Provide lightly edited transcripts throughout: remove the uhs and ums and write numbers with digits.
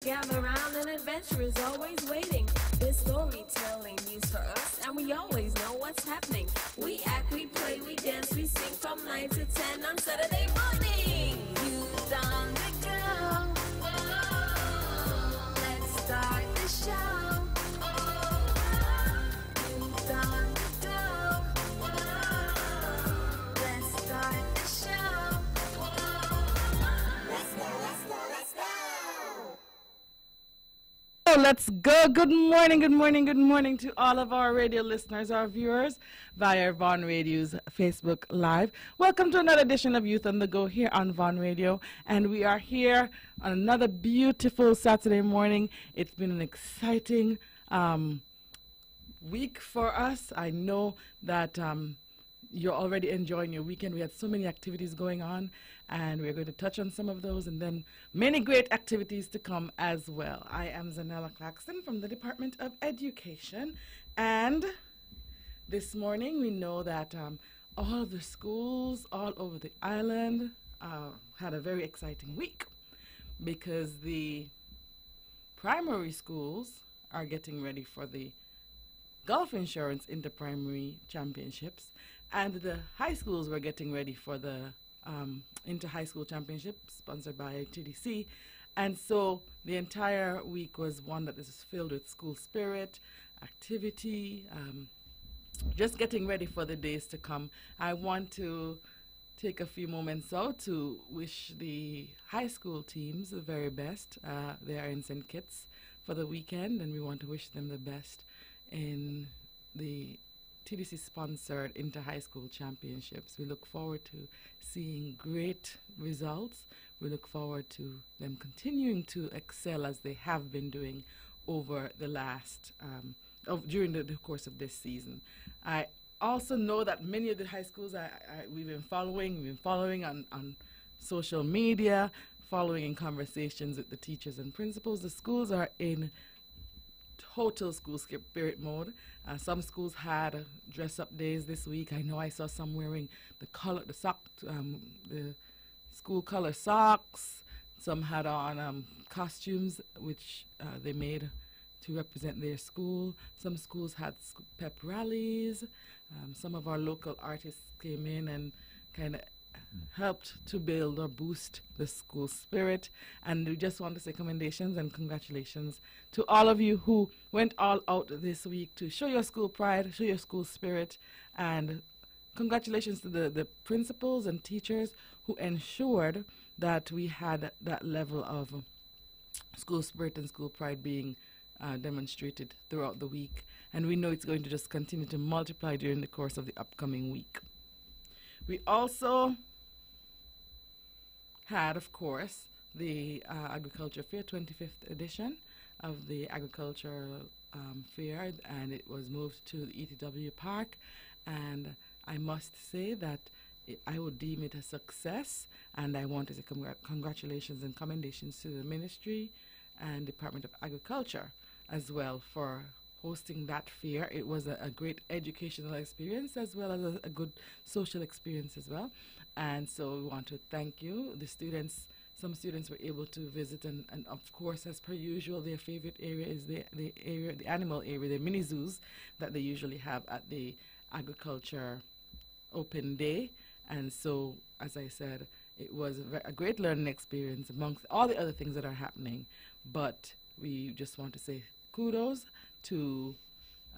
Gather round, an adventure is always waiting. This storytelling news for us, and we always know what's happening. We act, we play, we dance, we sing from 9 to 10 on Saturday morning. Youth on the go. Let's start the show. Youth on the go. Let's start the show. Let's go, let's go, let's go. Let's go. Good morning, good morning, good morning to all of our radio listeners, our viewers via Vaughan Radio's Facebook Live. Welcome to another edition of Youth on the Go here on Vaughan Radio. And we are here on another beautiful Saturday morning. It's been an exciting week for us. I know that you're already enjoying your weekend. We had so many activities going on, and we're going to touch on some of those, and then many great activities to come as well. I am Zanella Claxton from the Department of Education, and this morning we know that all of the schools all over the island had a very exciting week because the primary schools are getting ready for the Gulf Insurance Inter-Primary Championships, and the high schools were getting ready for the Inter-High School Championship sponsored by TDC. And so the entire week was one that is filled with school spirit, activity, just getting ready for the days to come. I want to take a few moments out to wish the high school teams the very best. They are in St. Kitts for the weekend, and we want to wish them the best in the TDC-sponsored Inter-High School Championships. We look forward to seeing great results. We look forward to them continuing to excel as they have been doing over the last, during the course of this season. I also know that many of the high schools we've been following on social media, following in conversations with the teachers and principals. The schools are in total school spirit mode. Some schools had dress-up days this week. I know I saw some wearing the school color socks. Some had on costumes which they made to represent their school. Some schools had pep rallies. Some of our local artists came in and kind of helped to build or boost the school spirit. And we just want to say commendations and congratulations to all of you who went all out this week to show your school pride, show your school spirit, and congratulations to the principals and teachers who ensured that we had that level of school spirit and school pride being demonstrated throughout the week. And we know it's going to just continue to multiply during the course of the upcoming week. We also had, of course, the Agriculture Fair, 25th edition of the Agricultural Fair, and it was moved to the ETW Park. And I must say that I would deem it a success, and I want to say congratulations and commendations to the Ministry and Department of Agriculture as well for hosting that fair. It was a great educational experience as well as a good social experience as well. And so we want to thank you. The students, some students were able to visit, and of course, as per usual, their favorite area is the animal area, the mini zoos that they usually have at the Agriculture Open Day. And so, as I said, it was a great learning experience amongst all the other things that are happening. But we just want to say kudos to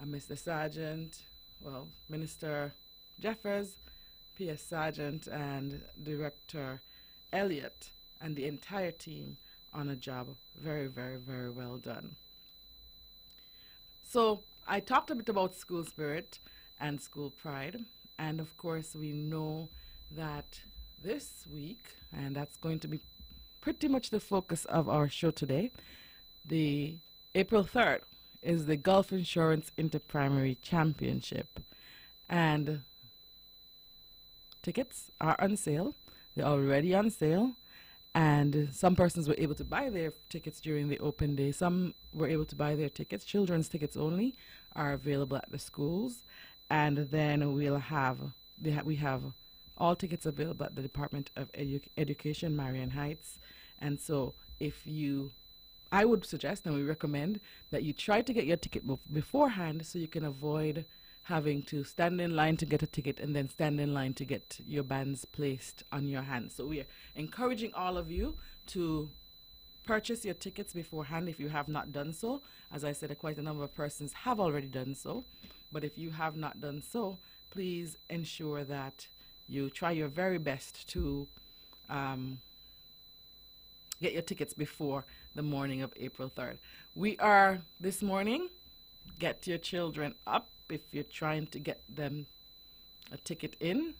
Mr. Sargent, Minister Jeffers, P.S. Sargent, and Director Elliott, and the entire team on a job very, very, very well done. So I talked a bit about school spirit and school pride, and of course we know that this week, and that's going to be pretty much the focus of our show today, the April 3rd is the Gulf Insurance Inter-Primary Championship, and tickets are on sale. They're already on sale, and some persons were able to buy their tickets during the open day. Some were able to buy their tickets. Children's tickets only are available at the schools, and then we have all tickets available at the Department of Education, Marion Heights. And so if you I would suggest and we recommend that you try to get your ticket beforehand so you can avoid having to stand in line to get a ticket and then stand in line to get your bands placed on your hands. So we are encouraging all of you to purchase your tickets beforehand if you have not done so. As I said, quite a number of persons have already done so. But if you have not done so, please ensure that you try your very best to get your tickets before the morning of April 3rd. We are, this morning, get your children up if you're trying to get them a ticket in.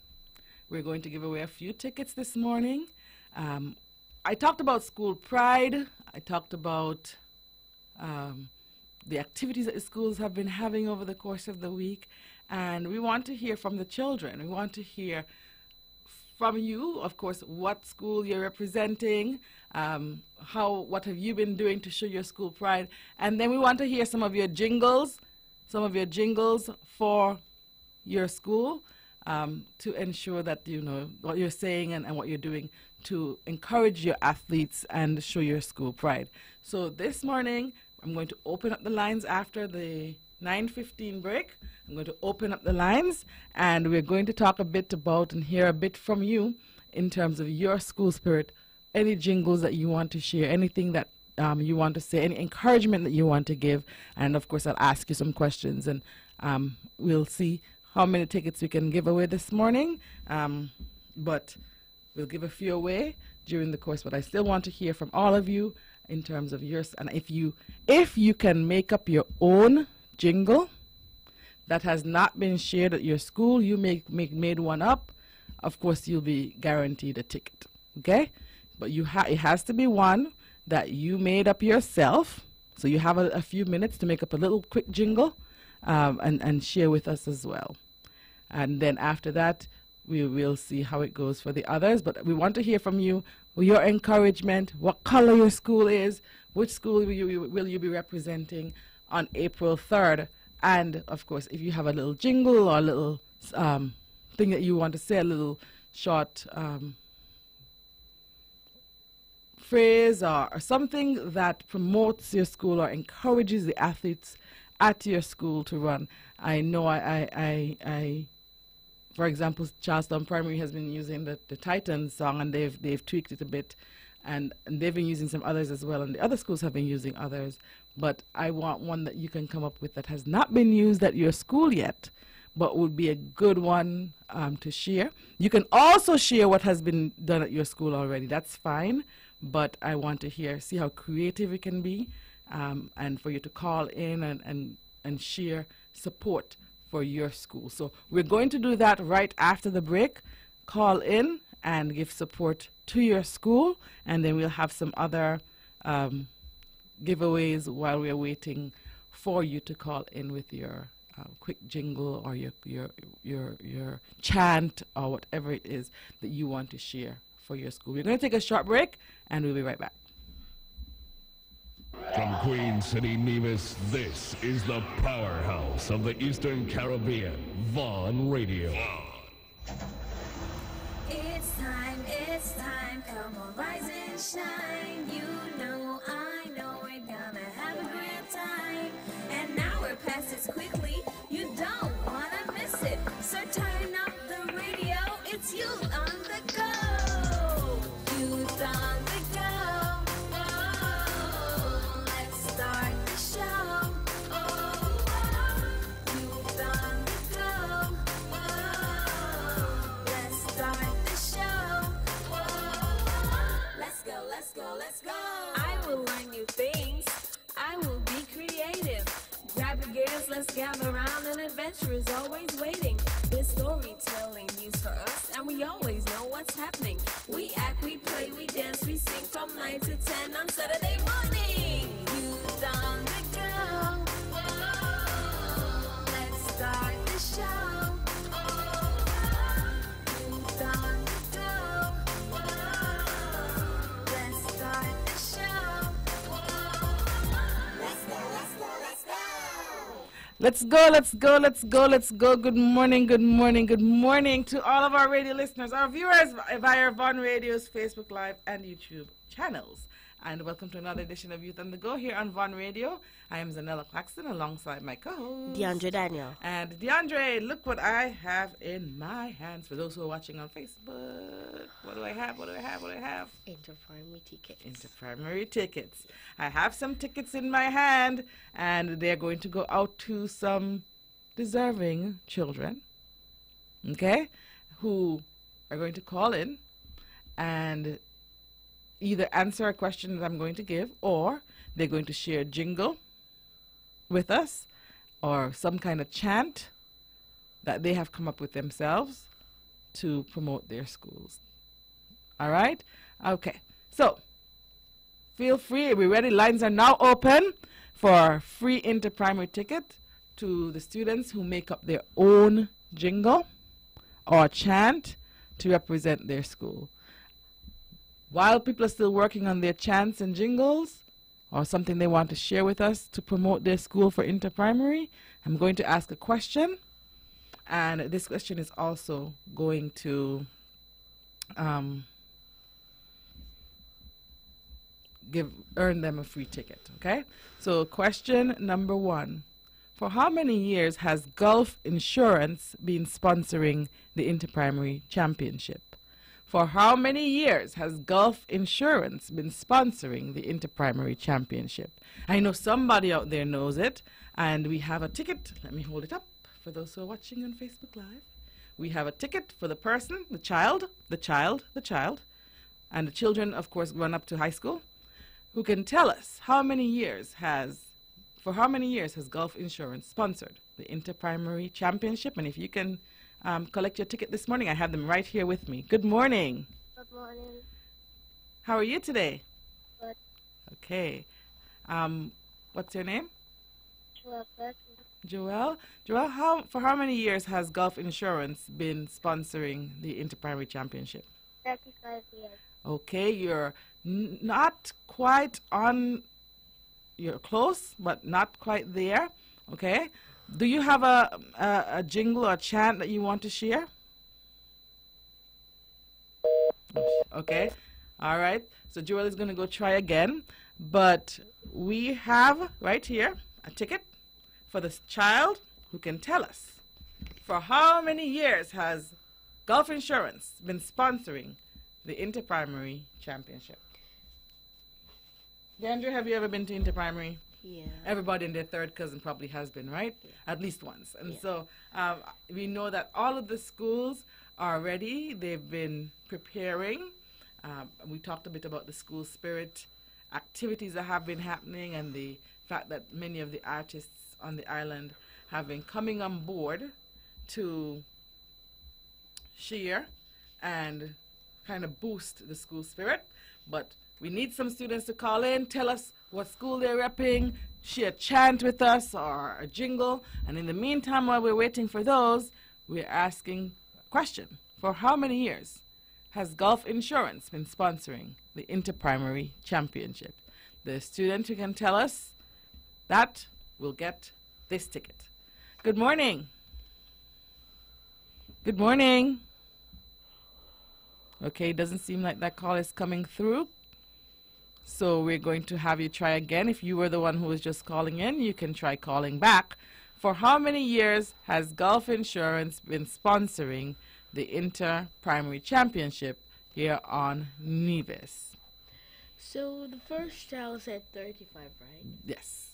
We're going to give away a few tickets this morning. I talked about School Pride. I talked about the activities that the schools have been having over the course of the week. And we want to hear from the children. We want to hear from you, of course, what school you're representing, what have you been doing to show your school pride. And then we want to hear some of your jingles for your school to ensure that you know what you're saying and what you're doing to encourage your athletes and show your school pride. So this morning, I'm going to open up the lines after the 9:15 break. I'm going to open up the lines and we're going to talk a bit about and hear a bit from you in terms of your school spirit, any jingles that you want to share, anything that you want to say, any encouragement that you want to give. And of course, I'll ask you some questions and we'll see how many tickets we can give away this morning. But we'll give a few away during the course, but I still want to hear from all of you in terms of yours. And if you can make up your own jingle that has not been shared at your school, you made one up, of course you'll be guaranteed a ticket, okay? But it has to be one that you made up yourself, so you have a few minutes to make up a little quick jingle and share with us as well. And then after that, we will see how it goes for the others, but we want to hear from you, your encouragement, what color your school is, which school will you be representing on April 3rd. And, of course, if you have a little jingle or a little thing that you want to say, a little short phrase or something that promotes your school or encourages the athletes at your school to run. I know for example, Charlestown Primary has been using the Titans song, and they've tweaked it a bit. And they've been using some others as well, and the other schools have been using others. But I want one that you can come up with that has not been used at your school yet, but would be a good one to share. You can also share what has been done at your school already. That's fine, but I want to see how creative it can be, and for you to call in and share support for your school. So we're going to do that right after the break. Call in and give support to your school, and then we'll have some other giveaways while we're waiting for you to call in with your quick jingle or your chant or whatever it is that you want to share for your school. We're going to take a short break, and we'll be right back. From Queen City, Nevis, this is the powerhouse of the Eastern Caribbean, Vaughn Radio. It's time, come on, rise and shine. You know, I know we're gonna have a great time. And now we're past it quickly, you don't wanna miss it. So turn up the radio, it's youth on the go. Youth on the go. Oh, let's start the show. Oh, youth on the go. Oh, let's start the show. Let's go. I will learn new things. I will be creative. Grab your gears, let's gather around. An adventure is always waiting. There's storytelling news for us, and we always know what's happening. We act, we play, we dance, we sing from 9 to 10 on Saturday morning. Youth on the go. Oh, let's start the show. Oh, youth on the go. Oh, let's start the show. Let's go. Good morning to all of our radio listeners, our viewers via Vaughn Radio's Facebook Live and YouTube channels. and welcome to another edition of Youth on the Go here on Vaughn Radio. I am Zanella Claxton alongside my co-host DeAndre Daniel. And DeAndre, look what I have in my hands. For those who are watching on Facebook, what do I have? Interprimary tickets. Interprimary tickets. I have some tickets in my hand, and they're going to go out to some deserving children, okay, who are going to call in and either answer a question that I'm going to give, or they're going to share a jingle with us or some kind of chant that they have come up with themselves to promote their schools. All right? Okay. So, feel free. We're ready. Lines are now open for free interprimary ticket to the students who make up their own jingle or chant to represent their school. While people are still working on their chants and jingles or something they want to share with us to promote their school for interprimary, I'm going to ask a question, and this question is also going to earn them a free ticket, okay? So question number 1. For how many years has Gulf Insurance been sponsoring the Interprimary Championship? For how many years has Gulf Insurance been sponsoring the Interprimary Championship? I know somebody out there knows it, and we have a ticket. Let me hold it up for those who are watching on Facebook Live. We have a ticket for the person, the child, and the children, of course, going up to high school, who can tell us for how many years has Gulf Insurance sponsored the Interprimary Championship. And if you can collect your ticket this morning, I have them right here with me. Good morning. Good morning. How are you today? Good. Okay. What's your name? Joel. Joel, for how many years has Gulf Insurance been sponsoring the Interprimary Championship? 35 years. Okay, you're not quite on, you're close, but not quite there. Okay. Do you have a jingle or chant that you want to share? Okay. All right. So Joel is going to go try again. But we have right here a ticket for this child who can tell us for how many years has Gulf Insurance been sponsoring the Interprimary Championship. DeAndre, have you ever been to Interprimary? Yeah. Everybody and their third cousin probably has been, right? Yeah. At least once. And Yeah. so we know that all of the schools are ready. They've been preparing. We talked a bit about the school spirit activities that have been happening, and the fact that many of the artists on the island have been coming on board to share and kind of boost the school spirit. But we need some students to call in, tell us what school they're repping, share a chant with us or a jingle. And in the meantime, while we're waiting for those, we're asking a question. For how many years has Gulf Insurance been sponsoring the Interprimary Championship? The student who can tell us that will get this ticket. Good morning. Good morning. Okay, doesn't seem like that call is coming through. So we're going to have you try again. If you were the one who was just calling in, you can try calling back. For how many years has Gulf Insurance been sponsoring the Interprimary Championship here on Nevis? So the first child said 35, right? Yes.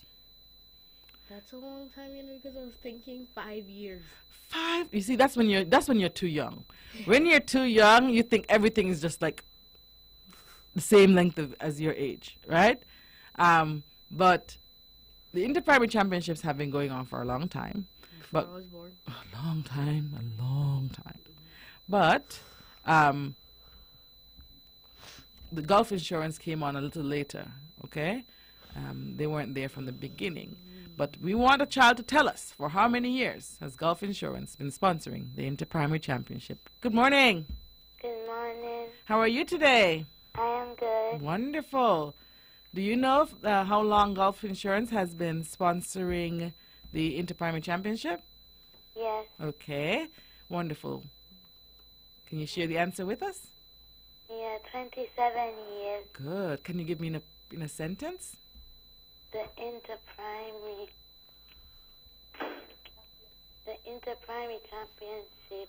That's a long time, because I was thinking 5 years. 5? You see, that's when you're too young. When you're too young, you think everything is just like the same length as your age, right? But the Interprimary Championships have been going on for a long time. Before I was born. A long time. But the Gulf Insurance came on a little later, okay? They weren't there from the beginning. But we want a child to tell us for how many years has Gulf Insurance been sponsoring the Interprimary Championship. Good morning. Good morning. How are you today? I am good. Wonderful. Do you know how long Gulf Insurance has been sponsoring the Interprimary Championship? Yes. Okay. Wonderful. Can you share the answer with us? Yeah, 27 years. Good. Can you give me in a sentence? The interprimary championship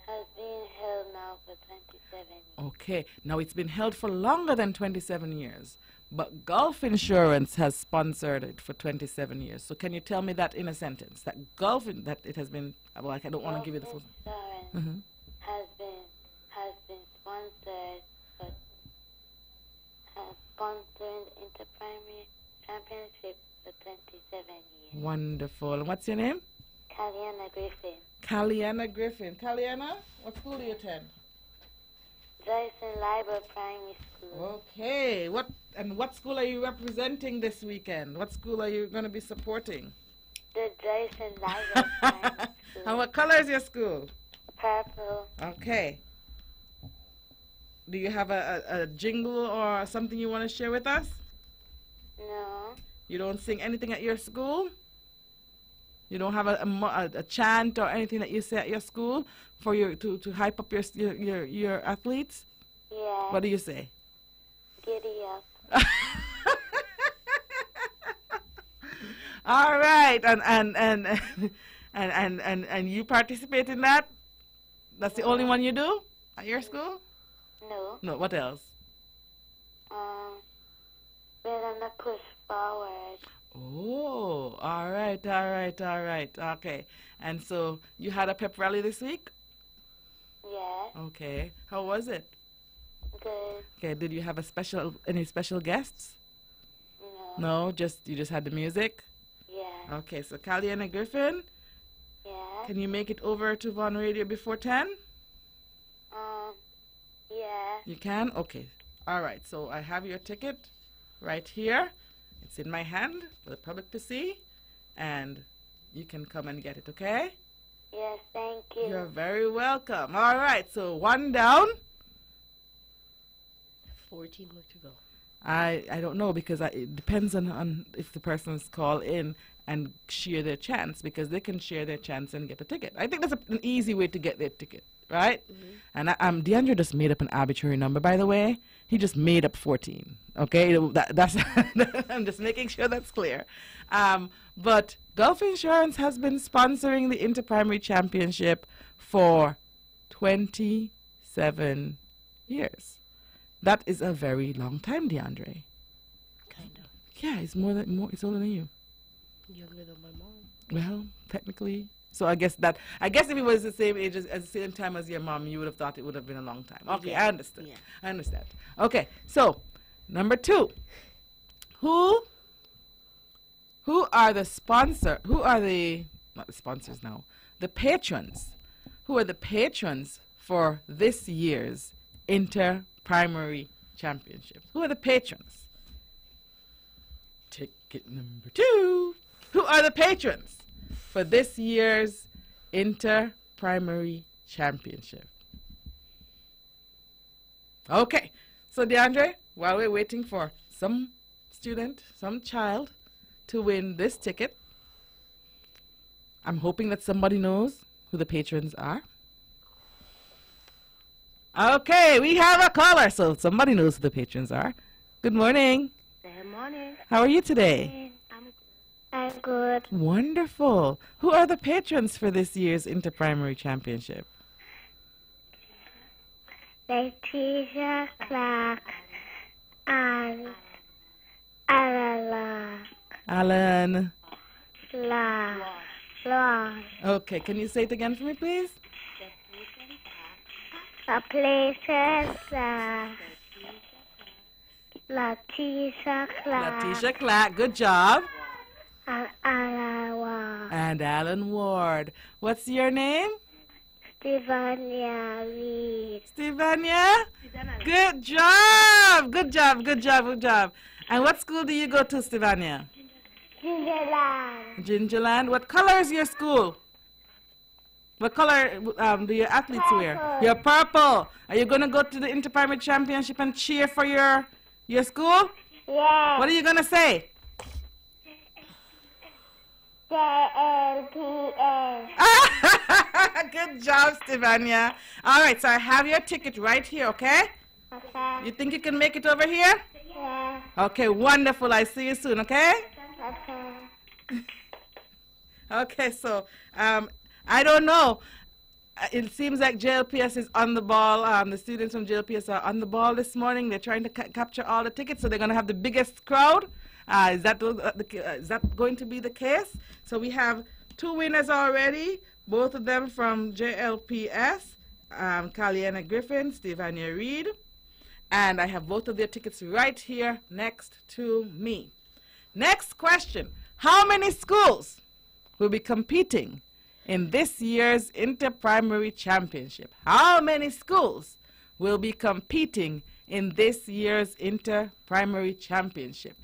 has been held now for 27 years. Okay, now it's been held for longer than 27 years, but Gulf Insurance has sponsored it for 27 years. So can you tell me that in a sentence? That that it has been, well, I don't want to give you the full. Insurance has been sponsored, but has sponsored Interprimary Championship for 27 years. Wonderful. And what's your name? Kaliana Griffin. Kaliana Griffin. Kaliana, what school do you attend? Joyson Liber Primary School. Okay. What school are you representing this weekend? What school are you going to be supporting? The Joyson Liber Primary School. And what color is your school? Purple. Okay. Do you have a jingle or something you want to share with us? No. You don't sing anything at your school? You don't have a chant or anything that you say at your school for to hype up your athletes? Yeah. What do you say? Giddy up. All right, and you participate in that? That's the only one you do at your school? No. No. What else? We're gonna push forward. Oh, all right. Okay. And so you had a pep rally this week? Yeah. Okay. How was it? Good. Okay. Did you have any special guests? No. No. You just had the music. Yeah. Okay. So Kaliana Griffin, Yeah. can you make it over to Von Radio before 10? Yeah. You can? Okay. All right. So I have your ticket right here. It's in my hand for the public to see, and you can come and get it, okay? Yes, thank you. You're very welcome. All right. So one down. 14 more to go. I don't know because it depends on if the persons call in and share their chance, because they can share their chance and get a ticket. I think that's an easy way to get their ticket, right? And DeAndre just made up an arbitrary number, by the way. He just made up 14. Okay, that's I'm just making sure that's clear. But Gulf Insurance has been sponsoring the Interprimary Championship for 27 years. That is a very long time, DeAndre. Kind of. Yeah, it's it's older than you. Younger than my mom. Well, technically. So I guess if he was the same age at the same time as your mom, you would have thought it would have been a long time. Okay, Yeah. I understand. Yeah. I understand. Okay, so number 2. Who are the not the sponsors now, the patrons. Who are the patrons for this year's Inter-Primary Championship? Who are the patrons? Ticket number 2. Who are the patrons for this year's Inter-Primary Championship? Okay, so DeAndre, while we're waiting for some child to win this ticket, I'm hoping that somebody knows who the patrons are. Okay, we have a caller, so somebody knows who the patrons are. Good morning. Good morning. How are you today? I'm good. Wonderful. Who are the patrons for this year's Interprimary Championship? Letitia Clark and Alan Lawn. Okay, can you say it again for me, please? The places Letitia Clark Letitia Clark, good job. and Alan Ward. And Alan Ward. What's your name? Stevania Reed. Stevania? Good job. Good job. And what school do you go to, Stevania? Gingerland. Gingerland. What color is your school? What color do your athletes wear? Purple. You're purple. Are you going to go to the Interprimary Championship and cheer for your school? Yeah. What are you going to say? JLPN. Good job, Stevania. All right, so I have your ticket right here, okay? Okay. You think you can make it over here? Yeah. Okay, wonderful. I see you soon, okay? Okay. Okay, so I don't know. It seems like JLPS is on the ball. The students from JLPS are on the ball this morning. They're trying to capture all the tickets, so they're going to have the biggest crowd. Is that going to be the case? So we have 2 winners already, both of them from JLPS, Kaliana Griffin, Stevania Reed. And I have both of their tickets right here next to me. Next question. How many schools will be competing in this year's Inter-Primary Championship? How many schools will be competing in this year's Inter-Primary Championship?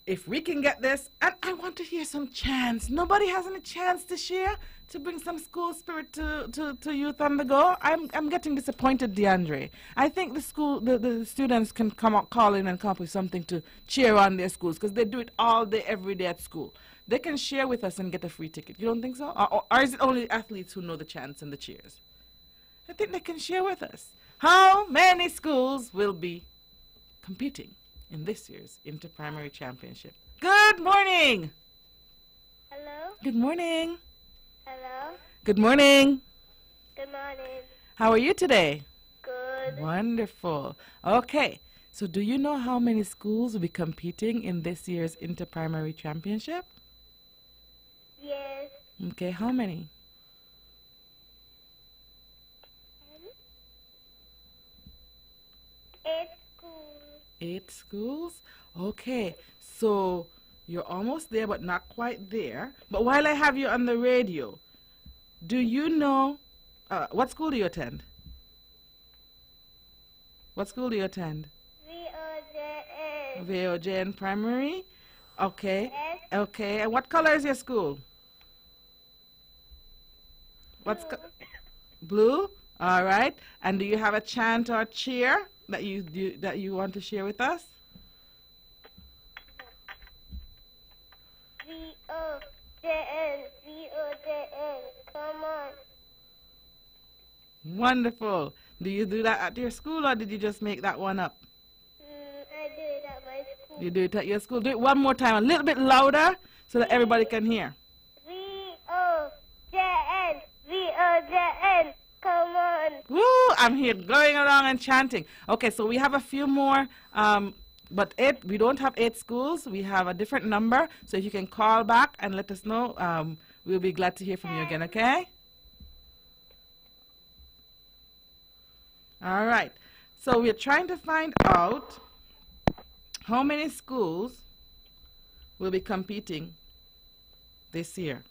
If we can get this, and I want to hear some chants. Nobody has any chants to share to bring some school spirit to Youth on the Go. I'm getting disappointed, DeAndre. I think the students can call in and come up with something to cheer on their schools, because they do it all day, every day at school. They can share with us and get a free ticket. You don't think so? Or is it only athletes who know the chants and the cheers? I think they can share with us. How many schools will be competing in this year's Inter-Primary Championship? Good morning. Hello? Good morning. Hello? Good morning. Good morning. How are you today? Good. Wonderful. Okay, so do you know how many schools will be competing in this year's Inter-Primary Championship? Yes. Okay, how many? Eight schools. 8 schools? Okay, so you're almost there but not quite there. But while I have you on the radio, do you know, what school do you attend? What school do you attend? VOJN. VOJN Primary? Okay. Yes. Okay, and what color is your school? Blue? All right. And do you have a chant or cheer that you want to share with us? VOJN. VOJN. Come on. Wonderful. Do you do that at your school, or did you just make that one up? I do it at my school. You do it at your school. Do it one more time, a little bit louder, so that everybody can hear. VOJN. VOJN. Come on. Woo! I'm here going around and chanting. Okay, so we have a few more, but we don't have 8 schools. We have a different number. So if you can call back and let us know, we'll be glad to hear from you again, okay? All right. So we're trying to find out how many schools will be competing this year.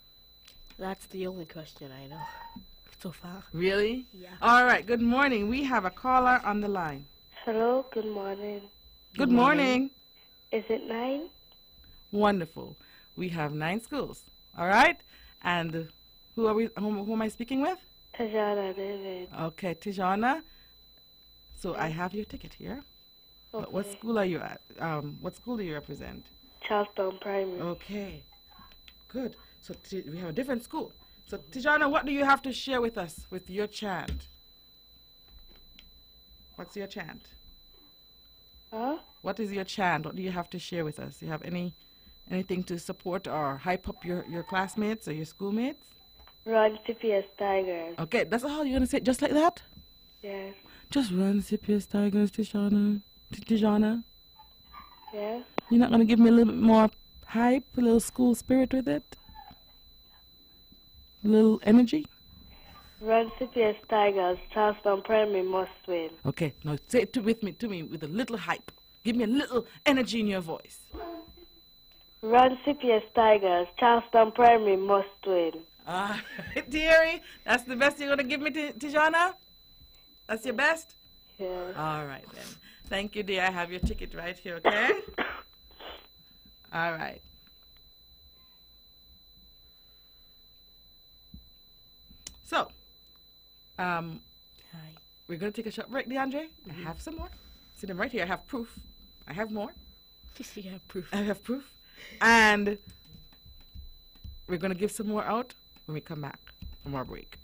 That's the only question I know so far. Really? Yeah. All right. Good morning. We have a caller on the line. Hello. Good morning. Good morning. Is it 9? Wonderful. We have 9 schools. All right. And who am I speaking with? Tajana David. Okay, Tijana. So I have your ticket here. Okay. What school are you at? What school do you represent? Charlestown Primary. Okay. Good. So we have a different school. So Tijana, what do you have to share with us with your chant? What's your chant? Huh? What is your chant? What do you have to share with us? Do you have anything to support or hype up your classmates or your schoolmates? Run CPS Tigers. Okay, that's all you're gonna say, just like that? Yes. Just run CPS Tigers, Tijana. Tijana. Yes. You're not gonna give me a little bit more hype, a little school spirit with it? A little energy? Run CPS Tigers. Charlestown Primary must win. Okay, now say it with me with a little hype. Give me a little energy in your voice. Run CPS Tigers. Charlestown Primary must win. Dearie, that's the best you're gonna give me, Tijana? That's your best? Yes. All right, then. Thank you, dear. I have your ticket right here, okay? All right. So, we're going to take a short break, DeAndre. I have some more. See them right here. I have proof. I have more. You have proof. I have proof. And we're going to give some more out when we come back from our break.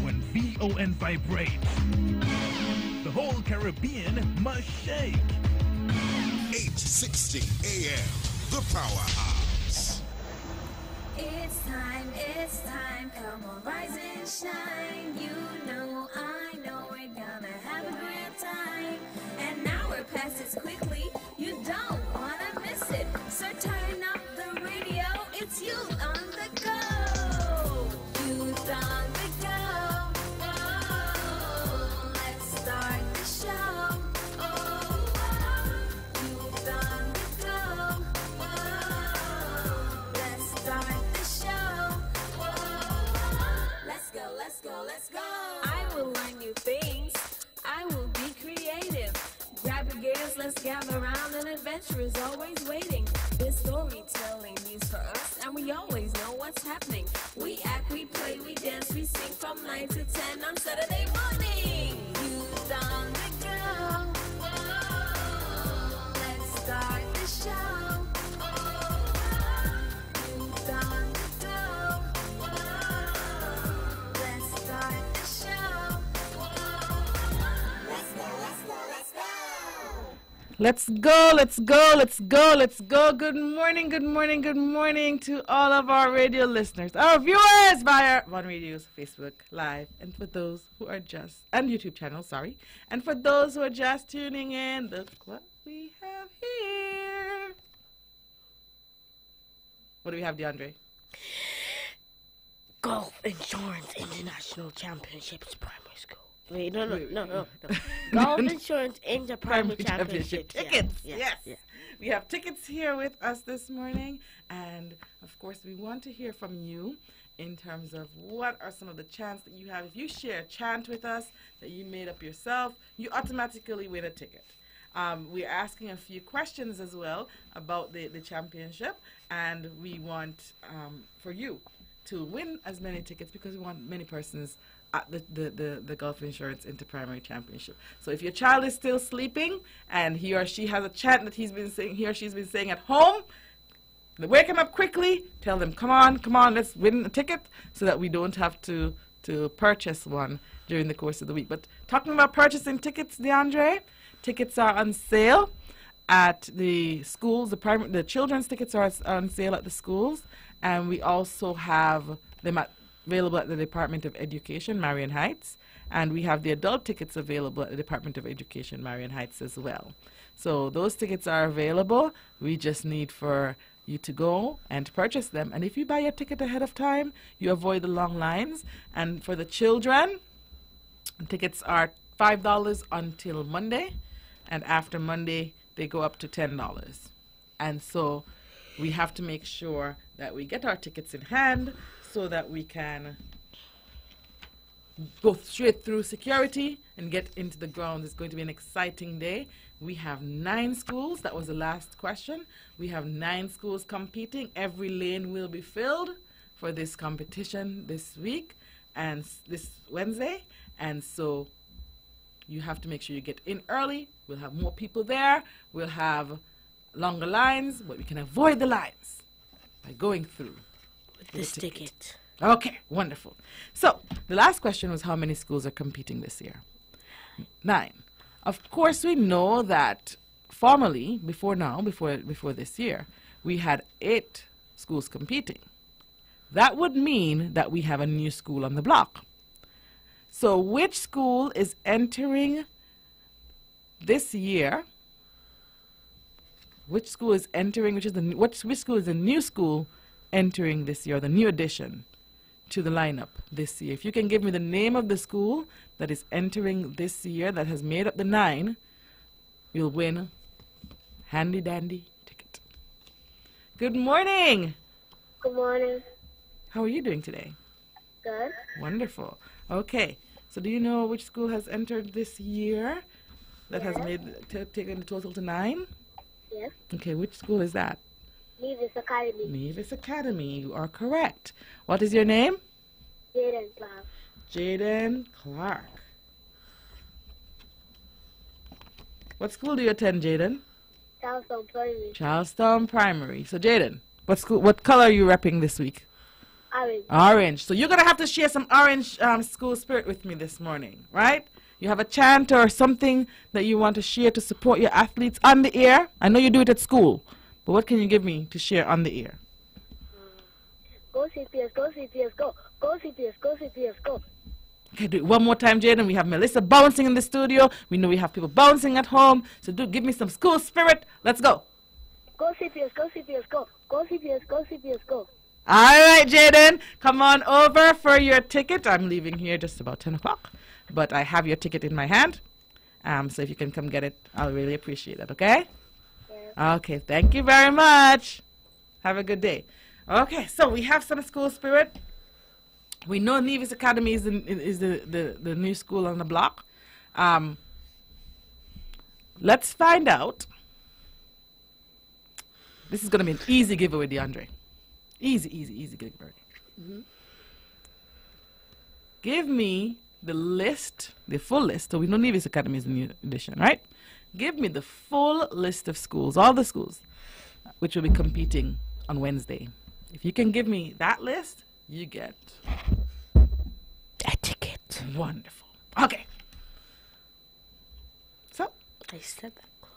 When VON vibrates, the whole Caribbean must shake. 860 AM, the Powerhouse. It's time, come on, rise and shine. You know, I know we're gonna have a great time. And now we're past it quickly, you don't wanna miss it. So turn up the radio, it's Youth on the Go. Youth on the Go. Oh, let's start the show. Oh, Youth on the Go. Oh, let's start the show. Let's go. I will learn new things. I will be creative. Grab your gears, let's gather around. An adventure is always waiting. There's storytelling news for us, and we always know what's happening. We act, we play, we dance, we sing from 9 to 10 on Saturday morning. Youth on the Go. Oh, let's start the show. Youth on the Go. Oh, let's start the show. Let's go, let's go, let's go, let's go. Good morning, good morning, good morning to all of our radio listeners, our viewers via One Radio's Facebook Live, and for those who are just, and YouTube channel, sorry, and for those who are just tuning in, look what we have here. What do we have, DeAndre? Gulf Insurance International Championships Primary School. Wait, no. Gulf Insurance Inter Primary Championship tickets. Yeah. Yes. We have tickets here with us this morning, and of course, we want to hear from you in terms of what are some of the chants that you have. If you share a chant with us that you made up yourself, you automatically win a ticket. We're asking a few questions as well about the championship, and we want for you to win as many tickets because we want many persons at the Gulf Insurance Inter-Primary Championship. So if your child is still sleeping and he or she has a chant that he or she's been saying at home, wake him up quickly, tell them, come on, let's win a ticket so that we don't have to purchase one during the course of the week. But talking about purchasing tickets, DeAndre, tickets are on sale at the schools. The children's tickets are on sale at the schools, and we also have them available at the Department of Education, Marion Heights, and we have the adult tickets available at the Department of Education, Marion Heights as well. So those tickets are available. We just need for you to go and purchase them. And if you buy your ticket ahead of time, you avoid the long lines. And for the children, tickets are $5 until Monday, and after Monday, they go up to $10. And so we have to make sure that we get our tickets in hand so that we can go straight through security and get into the grounds. It's going to be an exciting day. We have 9 schools. That was the last question. We have 9 schools competing. Every lane will be filled for this competition this week and this Wednesday. And so you have to make sure you get in early. We'll have more people there. We'll have longer lines, but we can avoid the lines by going through this ticket. Okay, wonderful. So the last question was how many schools are competing this year? 9. Of course, we know that formally, before this year, we had 8 schools competing. That would mean that we have a new school on the block. So which school is entering this year? Which school is entering, which school is the new school entering this year, the new addition to the lineup this year? If you can give me the name of the school that is entering this year that has made up the 9, you'll win handy dandy ticket. Good morning. Good morning. How are you doing today? Good. Wonderful. Okay. So do you know which school has entered this year that has taken the total to 9? Yes. Okay, which school is that? Nevis Academy. Nevis Academy. You are correct. What is your name? Jaden Clark. Jaden Clark. What school do you attend, Jaden? Charlestown Primary. Charlestown Primary. So, Jaden, what color are you repping this week? Orange. Orange. So you're going to have to share some orange school spirit with me this morning, right? you have a chant or something that you want to share to support your athletes on the air? I know you do it at school, but what can you give me to share on the air? Go CPS, go CPS, go. Go CPS, go CPS, go. Okay, do it one more time, Jaden. We have Melissa bouncing in the studio. We know we have people bouncing at home. So give me some school spirit. Let's go. Go CPS, go CPS, go. Go CPS, go CPS, go. All right, Jaden, come on over for your ticket. I'm leaving here just about 10 o'clock, but I have your ticket in my hand. So if you can come get it, I'll really appreciate it, okay? Yeah. Okay, thank you very much. Have a good day. Okay, so we have some school spirit. We know Nevis Academy is the new school on the block. Let's find out. This is going to be an easy giveaway, DeAndre. Easy giveaway. Give me the list, the full list. So we know Nevis Academy is the new edition, right? Give me the full list of schools, all the schools, which will be competing on Wednesday. If you can give me that list, you get a ticket. Wonderful. Okay. So I said that close.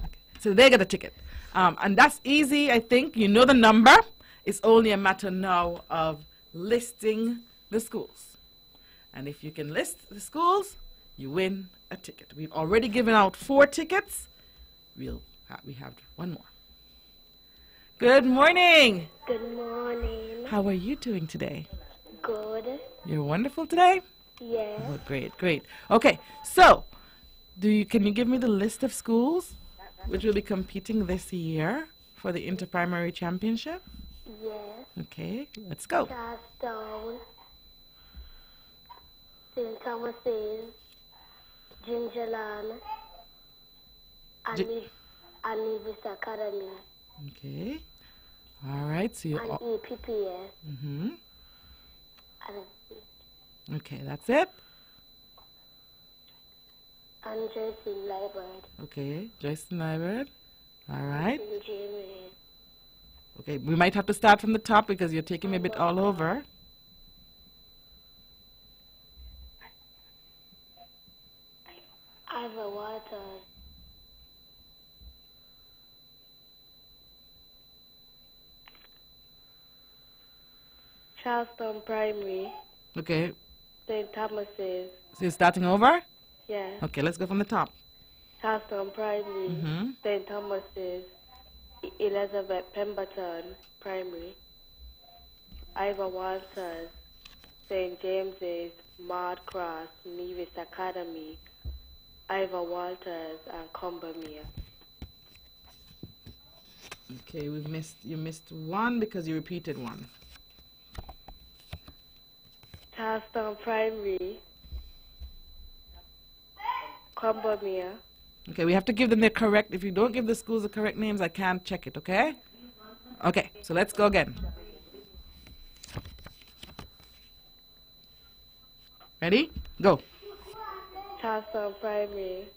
Okay. So they get a ticket. And that's easy, I think. You know the number. It's only a matter now of listing the schools. And if you can list the schools, you win a ticket. We've already given out 4 tickets. We have one more. Good morning. Good morning. How are you doing today? Good. You're wonderful today? Yes. Oh, great. Okay, so can you give me the list of schools which will be competing this year for the Interprimary Championship? Yes. Okay, let's go. Charlestown, St. Thomas's, Gingerland, and Nevis Academy. Okay. All right. So you and EPPS. Mm-hmm. And okay, that's it. And Joyce Library. Okay, Joyce Library. All right. And Jamie. Okay, we might have to start from the top because you're taking me a bit all over. Ivor Waters. Charleston Primary. Okay. St. Thomas's. So you're starting over? Yeah. Okay, let's go from the top. Charleston Primary. Mm-hmm. St. Thomas's. Elizabeth Pemberton Primary. Ivor Walters. St. James's. Maud Cross. Nevis Academy. Ivor Walters and Combermere. Okay, you missed one because you repeated one. Charleston Primary, Combermere. Okay, we have to give them the correct. If you don't give the schools the correct names, I can't check it, okay? Okay, so let's go again. Ready? Go. Charleston Primary,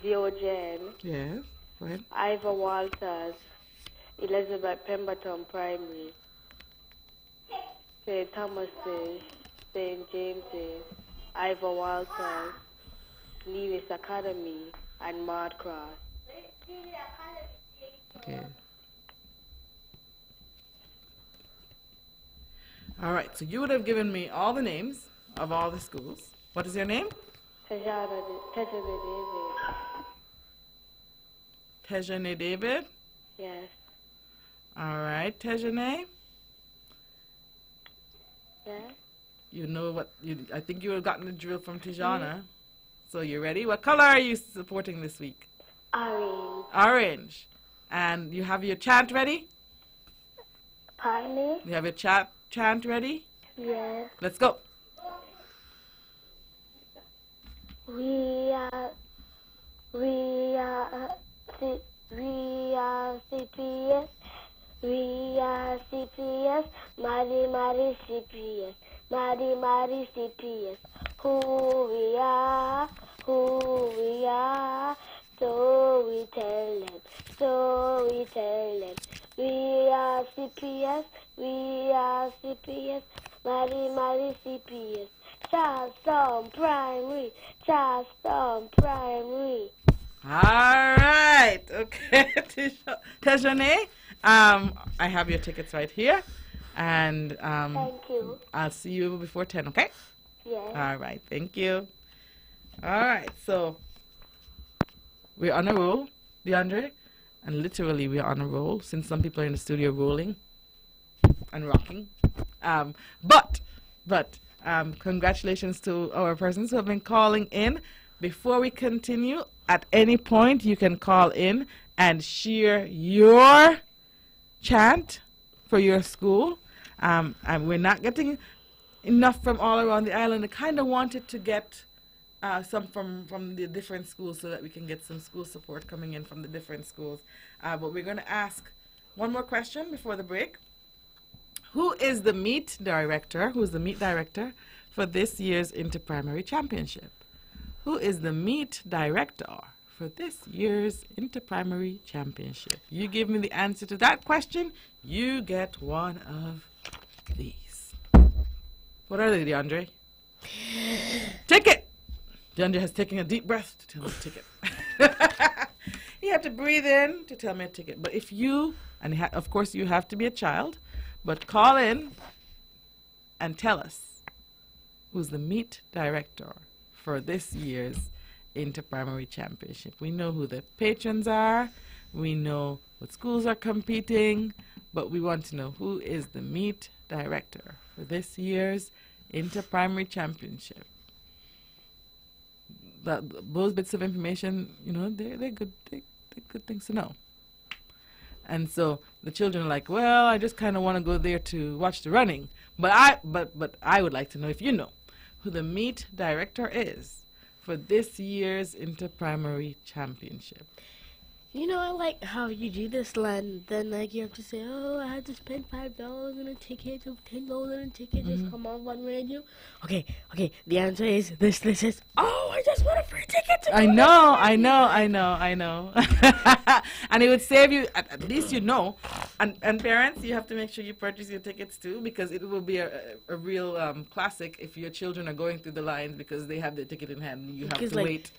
Viogen. Yes, go ahead. Ivor Walters, Elizabeth Pemberton Primary. St. Thomas's, St. James's, Ivor Walters, Nevis Academy, and Maud Cross. Okay. All right, so you would have given me all the names of all the schools. What is your name? Tejana David. Tejane David? Yes. All right, Tejane. Yes. You know what, I think you would have gotten the drill from Tijana. So you ready? What color are you supporting this week? Orange. Orange. And you have your chant ready? Pardon me? You have your chant ready? Yes. Let's go. We are CPS. We are CPS. Mari CPS. Mari CPS. Who we are. So we tell them. We are CPS. Mighty CPS. Charleston Primary. Charleston Primary. All right. Okay. Tejane, I have your tickets right here. And Thank you. I'll see you before 10, okay? Yes. All right. Thank you. All right. So we're on a roll, DeAndre. And literally we're on a roll since some people are in the studio rolling and rocking. But congratulations to our persons who have been calling in. Before we continue, at any point you can call in and share your chant for your school. And we're not getting enough from all around the island. I kind of wanted to get some from the different schools so that we can get some school support coming in from the different schools. But we're going to ask one more question before the break. Who is the meet director? Who is the meet director for this year's Interprimary Championship? Who is the meet director for this year's Interprimary Championship? You give me the answer to that question, you get one of these. What are they, DeAndre? Ticket! DeAndre has taken a deep breath to tell me a ticket. You have to breathe in to tell me a ticket. But if you, and of course you have to be a child, but call in and tell us who's the meet director for this year's Interprimary Championship. We know who the patrons are. We know what schools are competing. But we want to know who is the meet director for this year's Interprimary Championship. Those bits of information, you know, they're good things to know. And so the children are like, well, I just kind of want to go there to watch the running. But I would like to know if you know who the meet director is for this year's Interprimary Championship. You know, I like how you do this, Len. Then, like, you have to say, oh, I had to spend $5 on a ticket, or $10 on a ticket, just come on one radio. Okay, the answer is this is, oh, I just want a free ticket to I know. And it would save you, at least you know. And parents, you have to make sure you purchase your tickets too, because it will be a real classic if your children are going through the lines because they have their ticket in hand and you have to wait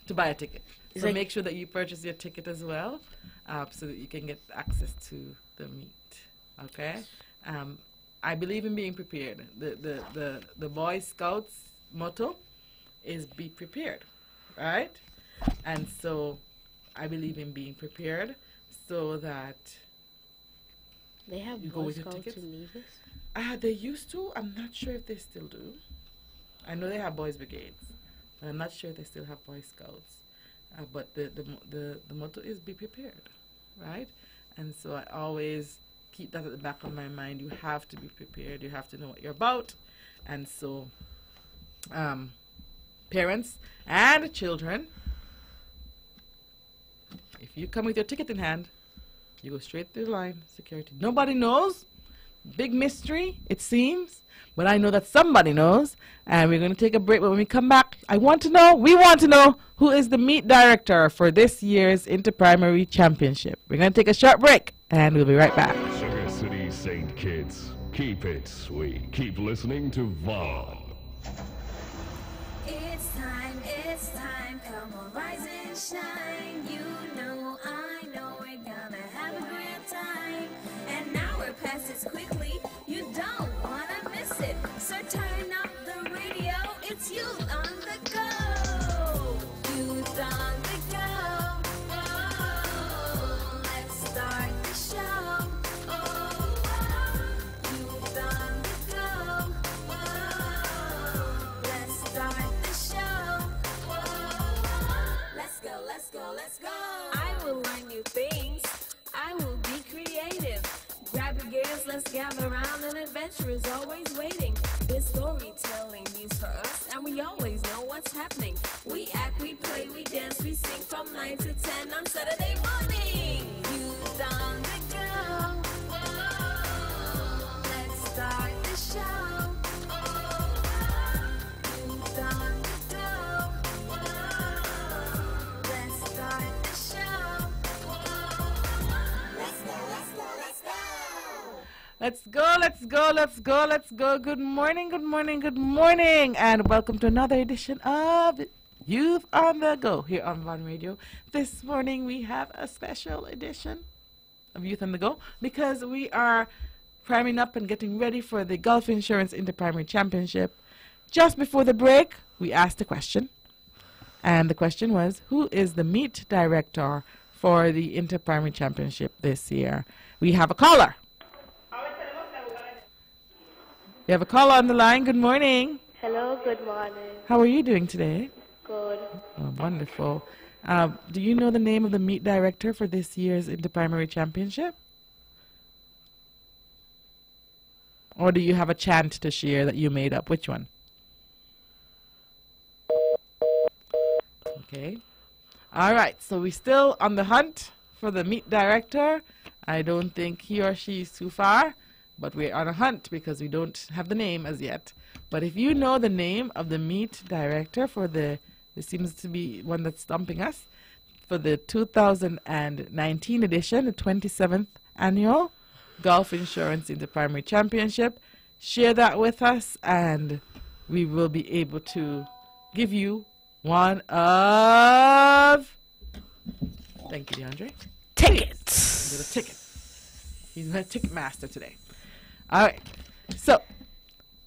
to buy a ticket. So make sure that you purchase your ticket as well, so that you can get access to the meet. Okay. I believe in being prepared. The Boy Scouts motto is be prepared, right? And so I believe in being prepared so that they have you go with your tickets. They used to. I'm not sure if they still do. I know they have Boys Brigades, but I'm not sure if they still have Boy Scouts. But the motto is be prepared, right? And so I always keep that at the back of my mind. You have to be prepared. You have to know what you're about. And so parents and children, if you come with your ticket in hand, you go straight through the line, security. Nobody knows. Big mystery, it seems. But I know that somebody knows. And we're going to take a break. But when we come back, we want to know who is the meet director for this year's Interprimary Championship. We're going to take a short break, and we'll be right back. Sugar City St. Kitts, keep it sweet. Keep listening to Vaughn. It's time, come on, rise and shine. You know, I know we're gonna have a great time. And now we're past this quickly, you don't wanna miss it. So turn up the radio, it's youth on the go. Youth on the go. Oh, let's start the show. Oh, youth on the go. Oh, let's start the show. Let's go. I will learn new things. I will be creative. Grab your gears, let's gather around. An adventure is always waiting. This storytelling news for us, and we always know what's happening. We act, we play, we dance, we sing from 9 to 10 on Saturday morning. Youth on the go. Oh, let's start the show. Oh, youth on the go. Oh, let's start the show. Let's go. Let's go, let's go, let's go, let's go. Good morning, good morning, good morning. And welcome to another edition of Youth on the Go here on Von Radio. This morning we have a special edition of Youth on the Go because we are priming up and getting ready for the Gulf Insurance Inter-Primary Championship. Just before the break, we asked a question. And the question was, who is the meet director for the Inter-Primary Championship this year? We have a caller. We have a caller on the line. Good morning. Hello, good morning. How are you doing today? Good. Oh, wonderful. Do you know the name of the meet director for this year's Inter-Primary Championship? Or do you have a chant to share that you made up? Which one? Okay. All right. So we're still on the hunt for the meet director. I don't think he or she is too far, but we're on a hunt because we don't have the name as yet. But if you know the name of the meet director for this seems to be one that's stumping us, for the 2019 edition, the 27th annual Gulf Insurance Inter-Primary Championship, share that with us and we will be able to give you one of, thank you, DeAndre, Tickets. a ticket. He's my ticket master today. All right. So,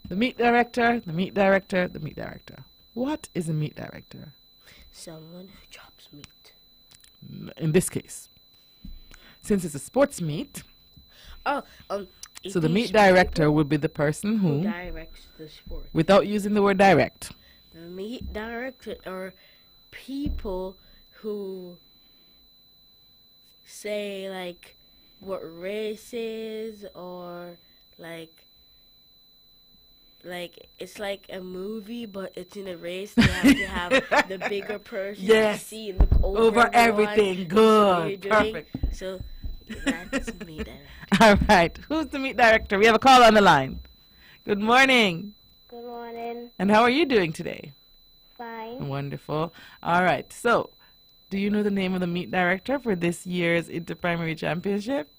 the meet director, the meet director, the meet director. What is a meet director? Someone who chops meat. In this case, since it's a sports meet, Oh, so the meet director would be the person who who, directs the sport. without using the word direct, The meat director are people who say like what races or like it's like a movie but it's in a race. They have to have the bigger person Yes. to see and look over the everything. one you're Good. doing. Perfect. So that's meat director. All right. Who's the meet director? We have a call on the line. Good morning. Good morning. And how are you doing today? Fine. Wonderful. All right. So, do you know the name of the meet director for this year's Inter-Primary Championship?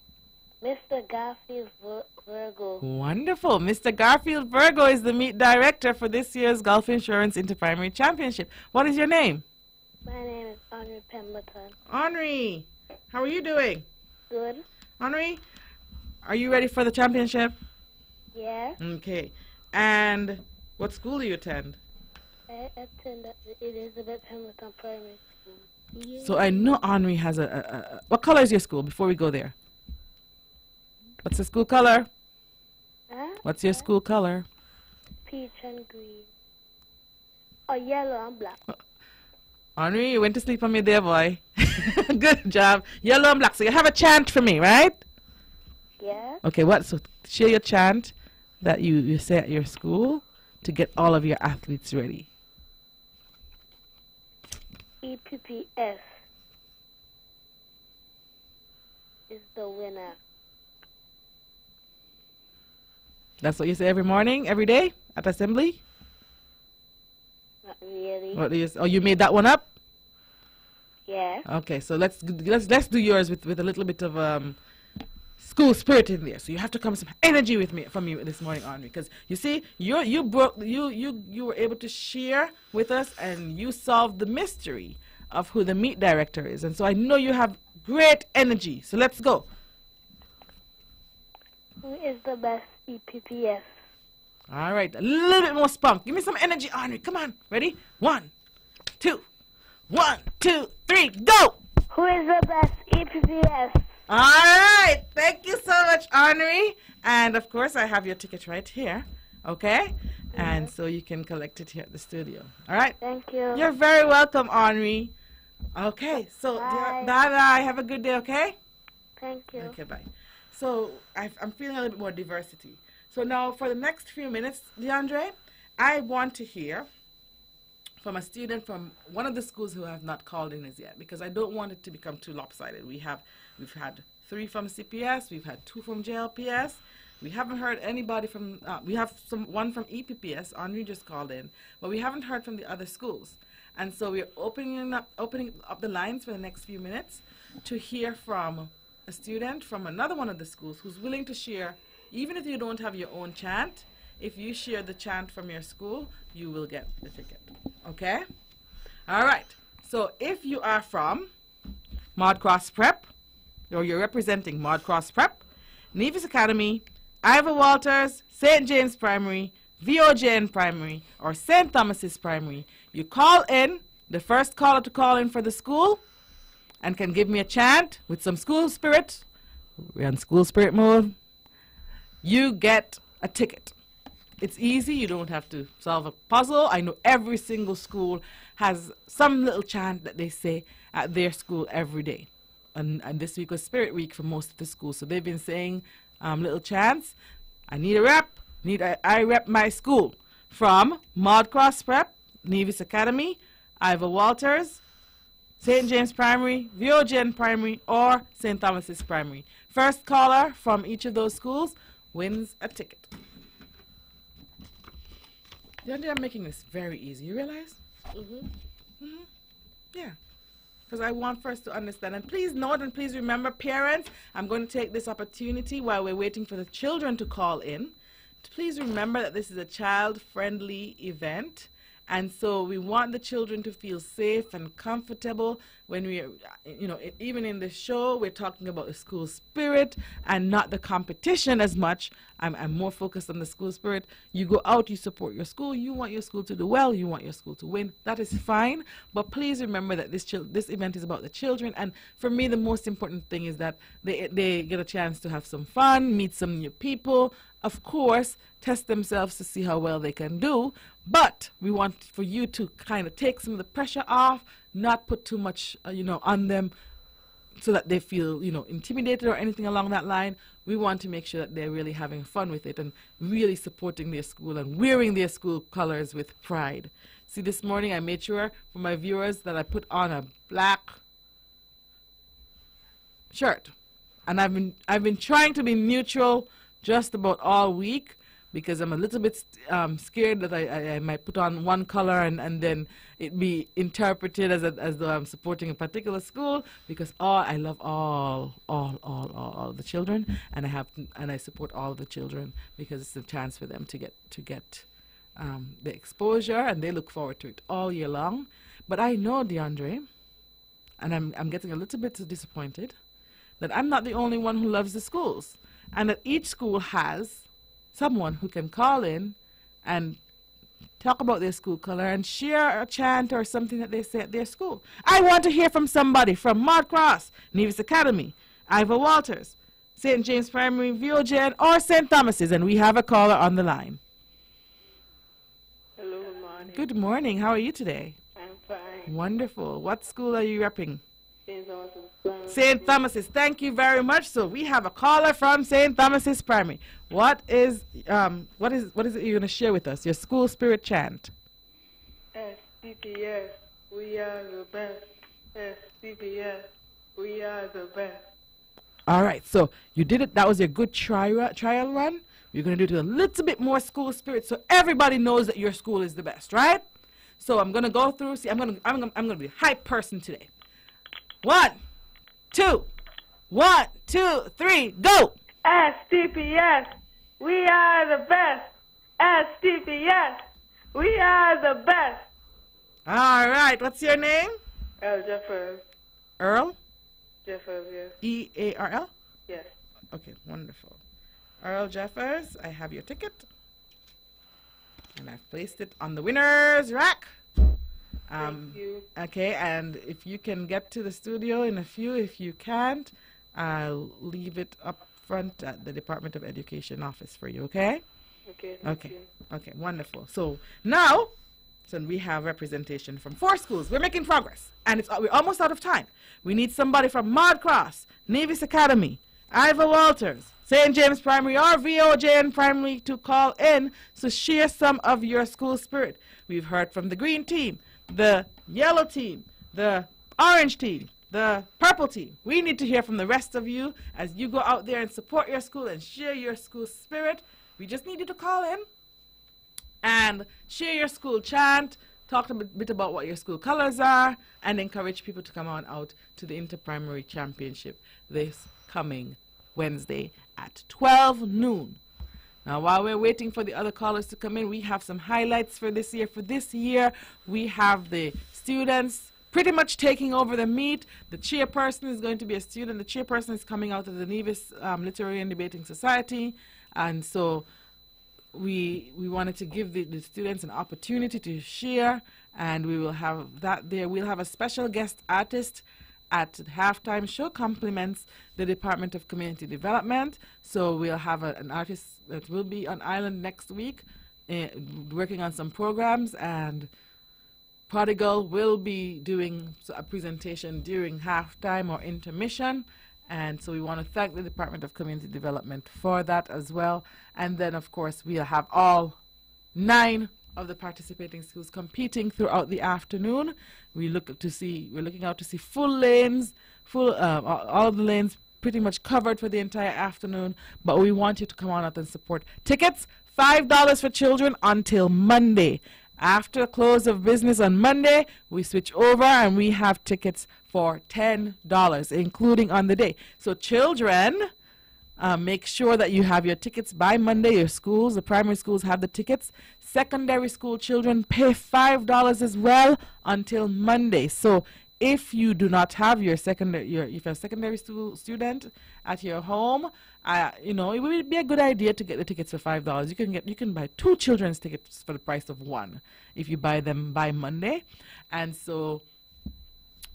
Mr. Garfield Virgo. Wonderful. Mr. Garfield Virgo is the meet director for this year's Gulf Insurance Inter-Primary Championship. What is your name? My name is Henry Pemberton. Henri. How are you doing? Good. Henri, are you ready for the championship? Yeah. Okay. And what school do you attend? I attend at the Elizabeth Hamilton Primary School. So I know Henri has a what color is your school before we go there? What's the school color? Huh? What's your school color? Peach and green. Oh, yellow and black. Henri, you went to sleep on me there, boy. Good job. Yellow and black. So you have a chant for me, right? Yeah. Okay, what? So share your chant that you say at your school to get all of your athletes ready. EPPS is the winner. That's what you say every morning, every day at assembly? Not really. What do you, oh, you made that one up? Yeah. Okay, so let's do yours with a little bit of school spirit in there. So you have to come some energy with me from you this morning, Henri, because you see you were able to share with us and you solved the mystery of who the meet director is, and so I know you have great energy. So let's go. Who is the best EPPS? All right, a little bit more spunk. Give me some energy, Henri. Come on, ready? 1, 2, 1, 2, 3, go! Who is the best EPPS? All right. Thank you so much, Henri. And, of course, I have your ticket right here. Okay? And so you can collect it here at the studio. All right? Thank you. You're very welcome, Henri. Okay. So, Bye. bye-bye. Have a good day, okay? Thank you. Okay, bye. So, I'm feeling a little bit more diversity. So now, for the next few minutes, DeAndre, I want to hear from a student from one of the schools who have not called in as yet, because I don't want it to become too lopsided. We've had 3 from CPS, we've had 2 from JLPS. We haven't heard anybody from, we have one from EPPS, Henri just called in, but we haven't heard from the other schools. And so we're opening up the lines for the next few minutes to hear from a student from another one of the schools who's willing to share Even if you don't have your own chant, if you share the chant from your school, you will get the ticket. Okay? All right. So if you are from Mod Cross Prep, or you're representing Mod Cross Prep, Nevis Academy, Ivor Walters, St. James Primary, VOJN Primary, or St. Thomas's Primary, you call in, the first caller to call in for the school, and can give me a chant with some school spirit. We're in school spirit mode. You get a ticket. It's easy. You don't have to solve a puzzle. I know every single school has some little chant that they say at their school every day. And this week was Spirit Week for most of the schools. So they've been saying little chants. I need a rep. I rep my school. From Mod Cross Prep, Nevis Academy, Ivor Walters, St. James Primary, VOJN Primary, or St. Thomas's Primary. First caller from each of those schools wins a ticket. I'm making this very easy. You realize? Yeah. Because I want first to understand. And please note and please remember, parents, I'm going to take this opportunity while we're waiting for the children to call in. Please remember that this is a child-friendly event. And so we want the children to feel safe and comfortable when we, even in the show, we're talking about the school spirit and not the competition as much. I'm more focused on the school spirit. You go out, you support your school. You want your school to do well. You want your school to win. That is fine. But please remember that this event is about the children. And for me, the most important thing is that they get a chance to have some fun, meet some new people. Of course, test themselves to see how well they can do. But we want for you to kind of take some of the pressure off, not put too much, on them so that they feel, intimidated or anything along that line. We want to make sure that they're really having fun with it and really supporting their school and wearing their school colors with pride. See, this morning I made sure for my viewers that I put on a black shirt. And I've been trying to be neutral just about all week, because I'm a little bit scared that I might put on one color and then it be interpreted as though I'm supporting a particular school, because I love all the children, and I support all the children because it's a chance for them to get the exposure, and they look forward to it all year long. But I know, DeAndre, and I'm getting a little bit disappointed that I'm not the only one who loves the schools, and that each school has someone who can call in and talk about their school color and share a chant or something that they say at their school. I want to hear from somebody from Mod Cross, Nevis Academy, Ivor Walters, St. James Primary, VOJN, or St. Thomas's, and we have a caller on the line. Hello, good morning. Good morning. How are you today? I'm fine. Wonderful. What school are you repping? St. Thomas's. St. Thomas's. Thank you very much. So we have a caller from St. Thomas's Primary. What is it you're going to share with us? Your school spirit chant. SCPS, we are the best. SCPS, we are the best. All right. So you did it. That was your good trial run. You're going to do it a little bit more school spirit so everybody knows that your school is the best, right? So I'm going to go through. See, I'm going to be a hype person today. 1, 2, 1, 2, 3, go! STPS, we are the best. STPS, we are the best. All right. What's your name? Jeffers. Earl? Jeffers, yes. E-A-R-L? Yes. Okay, wonderful. Earl Jeffers, I have your ticket. And I've placed it on the winner's rack. Thank you. Okay, and if you can get to the studio in a few, if you can't, I'll leave it up front at the Department of Education office for you, okay? Okay, thank you. Okay, wonderful. So now, we have representation from 4 schools. We're making progress, and we're almost out of time. We need somebody from Mod Cross, Nevis Academy, Ivor Walters, St. James Primary, or VOJN Primary to call in to share some of your school spirit. We've heard from the green team, the yellow team, the orange team, the purple team. We need to hear from the rest of you as you go out there and support your school and share your school spirit. We just need you to call in and share your school chant, talk a bit about what your school colors are, and encourage people to come on out to the Interprimary Championship this coming Wednesday at 12 noon. Now, while we're waiting for the other callers to come in, we have some highlights for this year. For this year, we have the students pretty much taking over the meet. The chairperson is going to be a student. The chairperson is coming out of the Nevis Literary and Debating Society. And so we wanted to give the students an opportunity to share, and we will have that there. We'll have a special guest artist at the halftime show, compliments the Department of Community Development. So we'll have an artist that will be on island next week working on some programs, and Prodigal will be doing a presentation during halftime or intermission. And so we want to thank the Department of Community Development for that as well. And then, of course, we'll have all 9 of the participating schools competing throughout the afternoon. We're looking out to see full lanes, all of the lanes pretty much covered for the entire afternoon. But we want you to come on out and support. Tickets, $5 for children until Monday. After close of business on Monday, we switch over and we have tickets for $10, including on the day. So children, make sure that you have your tickets by Monday. Your schools, the primary schools, have the tickets. Secondary school children pay $5 as well until Monday. So if you do not have if you're a secondary school student at your home, it would be a good idea to get the tickets for $5. You can buy 2 children's tickets for the price of 1 if you buy them by Monday. And so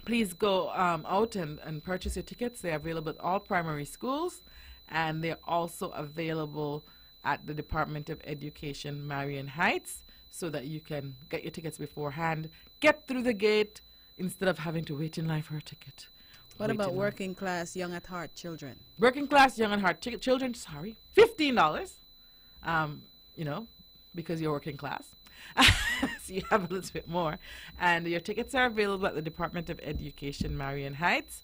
please go out and purchase your tickets. They're available at all primary schools, and they're also available at the Department of Education, Marion Heights, so that you can get your tickets beforehand, get through the gate instead of having to wait in line for a ticket. What about working class, young at heart children? Working class, young at heart children, $15, because you're working class. So you have a little bit more. And your tickets are available at the Department of Education, Marion Heights.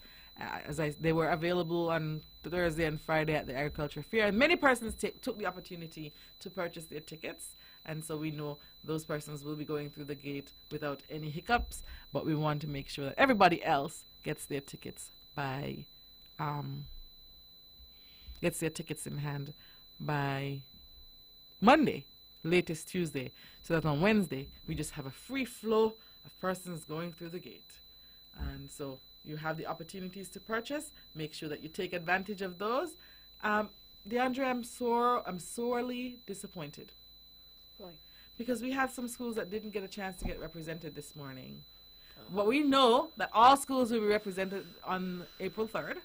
They were available on Thursday and Friday at the Agriculture Fair. And many persons took the opportunity to purchase their tickets. And so we know those persons will be going through the gate without any hiccups. But we want to make sure that everybody else gets their tickets in hand by Monday, latest Tuesday, so that on Wednesday we just have a free flow of persons going through the gate. And so you have the opportunities to purchase. Make sure that you take advantage of those. DeAndre, I'm sorely disappointed. Why? Because we had some schools that didn't get a chance to get represented this morning. But we know that all schools will be represented on April 3rd.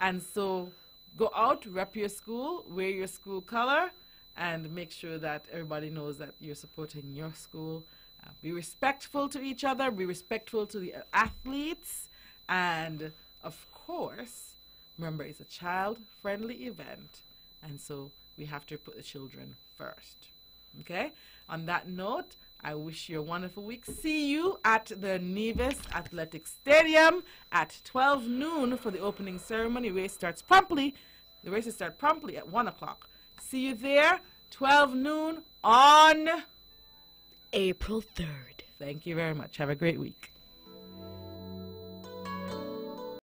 And so go out, rep your school, wear your school color, and make sure that everybody knows that you're supporting your school. Be respectful to each other, be respectful to the athletes, and of course, remember it's a child-friendly event, and so we have to put the children first. Okay? On that note, I wish you a wonderful week. See you at the Nevis Athletic Stadium at 12 noon for the opening ceremony. The races start promptly at 1 o'clock. See you there, 12 noon on April 3rd. Thank you very much. Have a great week.